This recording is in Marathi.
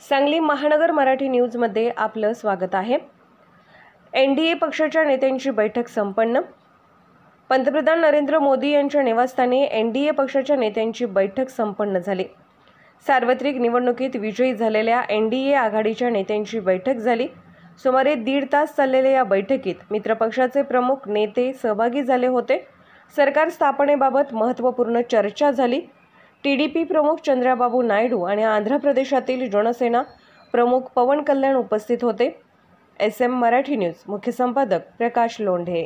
सांगली महानगर मराठी न्यूजमध्ये आपलं स्वागत आहे। एनडीए पक्षाच्या नेत्यांची बैठक संपन्न। पंतप्रधान नरेंद्र मोदी यांच्या निवासस्थानी एनडीए पक्षाच्या नेत्यांची बैठक संपन्न झाली। सार्वत्रिक निवडणुकीत विजयी झालेल्या एनडीए आघाडीच्या नेत्यांची बैठक झाली। सुमारे 1.5 तास चाललेल्या या बैठकीत मित्रपक्षाचे प्रमुख नेते सहभागी झाले होते। सरकार स्थापनेबाबत महत्त्वपूर्ण चर्चा झाली। टीडीपी प्रमुख चंद्राबाबू नायडू आणि आंध्र प्रदेशातील जनसेना प्रमुख पवन कल्याण उपस्थित होते। SM मराठी न्यूज मुख्य संपादक प्रकाश लोंढे।